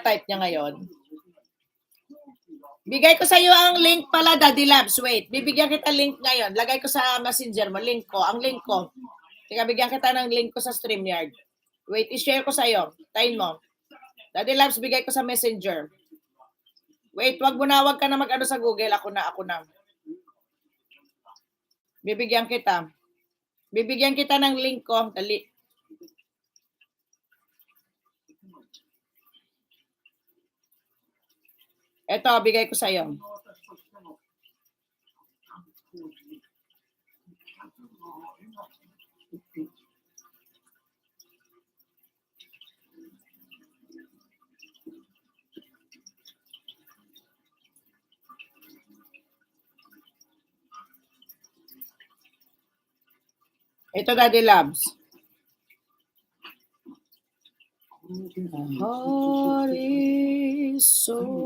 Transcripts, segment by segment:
tina-type niya ngayon. Bigay ko sa iyo ang link pala, Daddy Labs. Wait, bibigyan kita link ngayon. Lagay ko sa messenger mo, link ko. Ang link ko. Teka, bigyan kita ng link ko sa StreamYard. Wait, i-share ko sa iyo. Tayin mo. Daddy Labs, bigay ko sa messenger. Wait, wag ka na mag-ano sa Google. Ako na. Bibigyan kita. Bibigyan kita ng link ko. Dali. Ito, bigay ko sa iyo. Ito, Daddy Labs. Heart is so...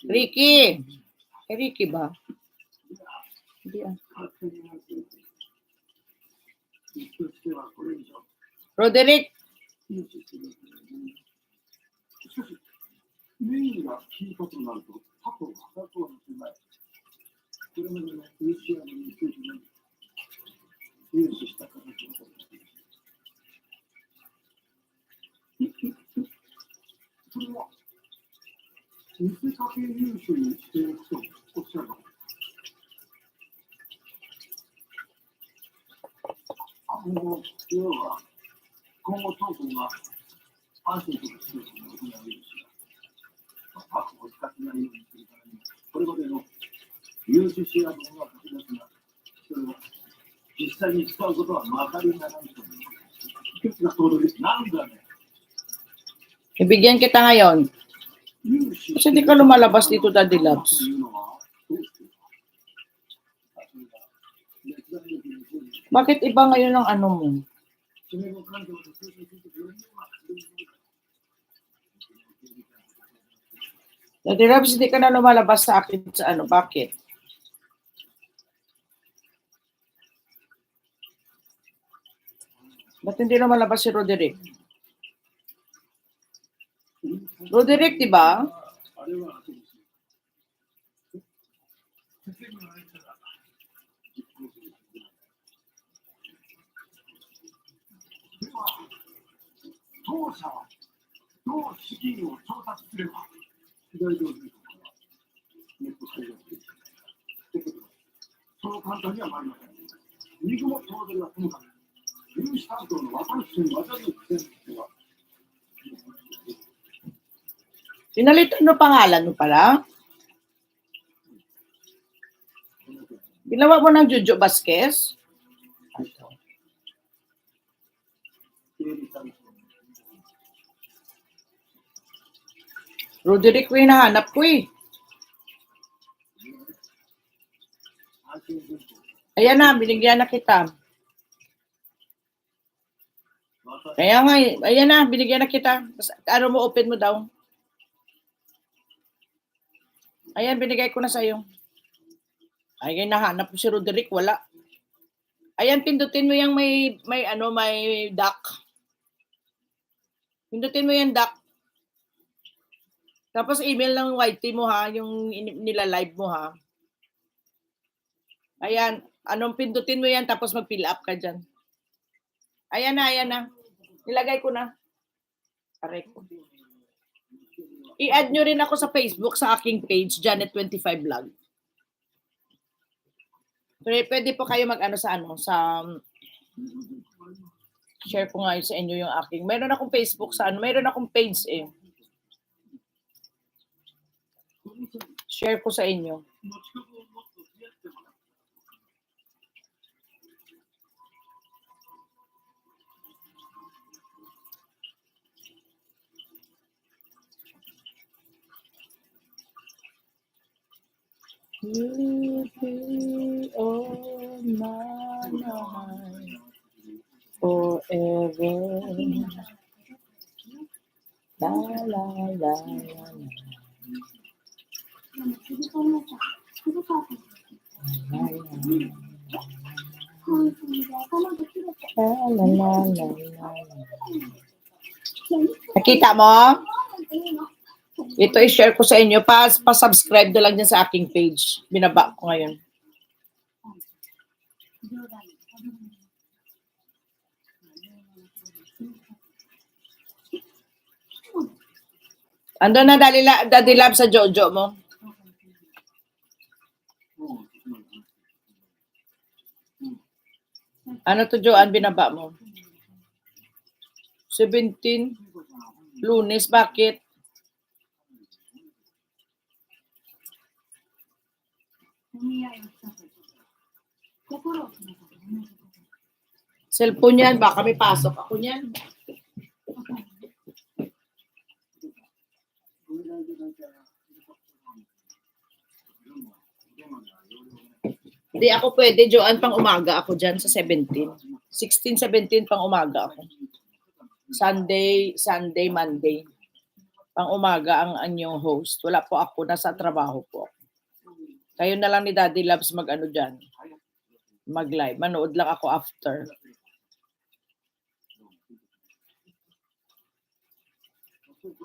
Ricky. Ricky ba? Hindi ah. Roderick. Ibigyan kita ngayon. Kasi hindi ka lumalabas dito, Daddy Labs. Bakit iba ngayon ang ano mo? Daddy Labs, hindi ka na lumalabas sa akin sa ano. Bakit? Ba't hindi na malabas si Roderick? Roderick, di ba? Pinalitan mo pangalan mo pala? Ginawa mo ng Jojo Vasquez? Roderick ko hinahanap ko eh. Ayan na, binigyan na kita. Kaya nga, ayan na, binigyan na kita. Ano mo, open mo daw. Ayan, binigay ko na sa'yo. Ayan, nahanap ko si Roderick, wala. Ayan, pindutin mo yung may duck. Pindutin mo yung duck. Tapos email ng YT mo ha, yung nila-live mo ha. Ayan, pindutin mo yan tapos mag-fill up ka dyan. Ayan na. Nilagay ko na. Aray ko. I-add nyo rin ako sa Facebook sa aking page, Janet25 Vlog. Pwede po kayo mag-ano sa share ko nga sa inyo yung aking. Mayroon akong Facebook sa mayroon akong page eh. Share ko sa inyo. You be on my mind forever. La la la la. Nakita mo? Ito i-share ko sa inyo. Pa-subscribe na lang niya sa aking page. Binaba ko ngayon. Ando na Daddy Lab sa Jojo mo. Ano to, Joanne, binaba mo? 17? Lunes, bakit? Cellphone yan, baka may pasok ako niyan. Hindi ako pwede, Joanne, pang umaga ako dyan sa 17. 16, 17 pang umaga ako. Sunday, Monday. Pang umaga ang anyong host. Wala po ako, nasa trabaho po. Kayo na lang ni Daddy Loves mag-ano dyan. Mag-live. Manood lang ako after.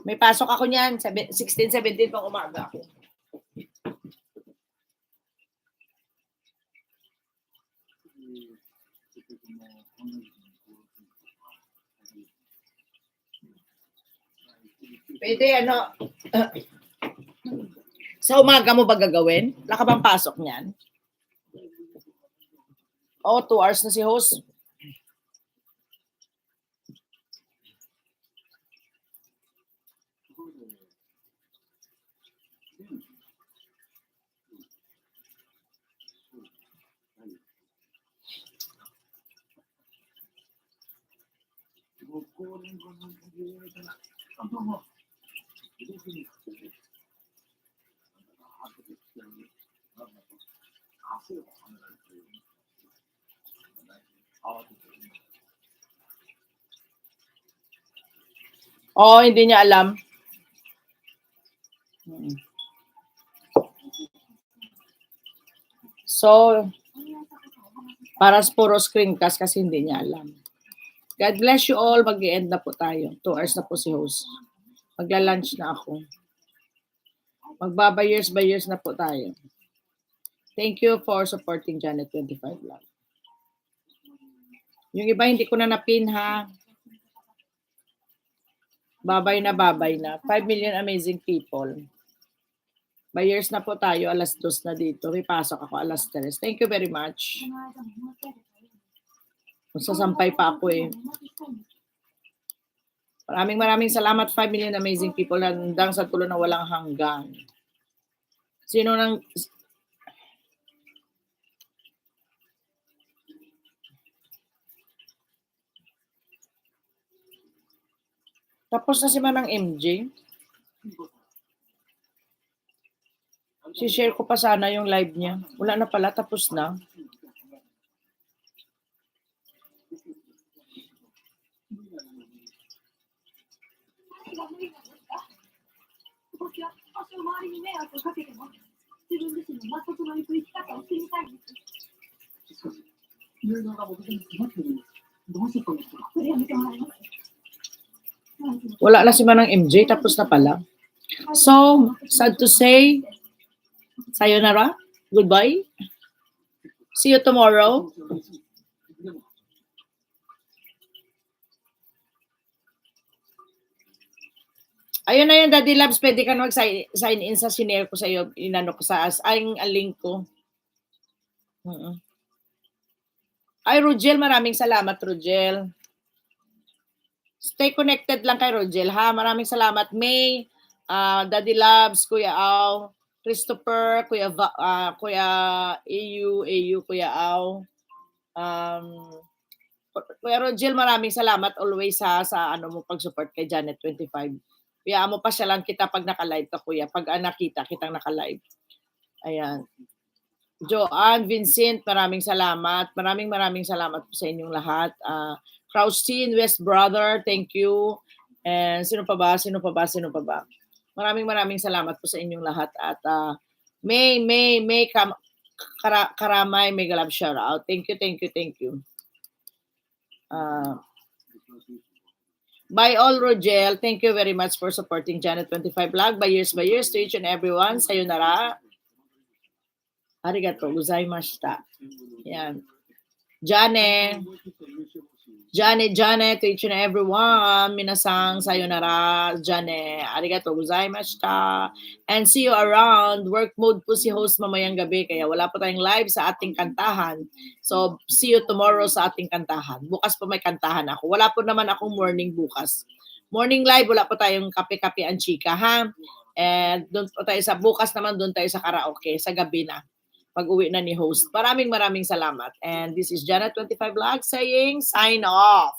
May pasok ako niyan. 16, 17 pang umaga ako. Pwede, sa umaga mo ba gagawin? Wala ka bang pasok niyan? 2 hours na si host. Hindi niya alam. So, para puro screencast kasi hindi niya alam. God bless you all. Mag-i-end na po tayo. 2 hours na po si host. Magla-lunch na ako. Magbabayers na po tayo. Thank you for supporting Janet 25 Vlog. Yung iba hindi ko na napin ha. Babay na. 5 million amazing people. Bayers na po tayo. Alas 2 na dito. May pasok ako alas 3. Thank you very much. Sasampay pa ako eh. Maraming salamat. 5 million amazing people. Hanggang sa tulo na walang hanggan. Sino nang... Tapos na si Manang MJ. Si-share ko pa sana yung live niya. Wala na pala, tapos na. Wala na si Manang MJ, tapos na pala. So, sad to say, sayonara, goodbye. See you tomorrow. Ayun na yun, Daddy Labs, pwede ka na mag-sign in sa sinare ko sa iyo, inano ko sa ang link ko. Ay, Rogel, maraming salamat, Rogel. Stay connected lang kay Rogel, ha? Maraming salamat. May, Daddy Labs, Kuya Au, Christopher, Kuya AU, Kuya Au. Kuya Rogel, maraming salamat always sa ano mo pag-support kay Janet 25. Kaya mo pa siya lang kita pag naka-live ka, Kuya. Pag nakita kitang naka-live. Ayan. Joanne, Vincent, maraming salamat. Maraming salamat po sa inyong lahat. Krausin, West Brother, thank you. And sino pa ba? Maraming salamat po sa inyong lahat. At May, Karamay, mega love shout out. Thank you, thank you, thank you. By all Rogel, thank you very much for supporting Janet 25 Vlog by years to each and everyone. Sayonara. Arigato gozaimashita. Yan. Janet, to each and everyone. Minasang sayonara, Jane. Arigato gozaimashita. And see you around. Work mode po si host mamayang gabi, kaya wala po tayong live sa ating kantahan. So, see you tomorrow sa ating kantahan. Bukas po may kantahan ako. Wala po naman akong morning bukas. Morning live, wala po tayong kape-kape ang chika, ha? And doon po tayo sa bukas naman, doon tayo sa karaoke, sa gabi na. Pag-uwi na ni host. Maraming salamat. And this is Janet 25 Vlog saying sign off.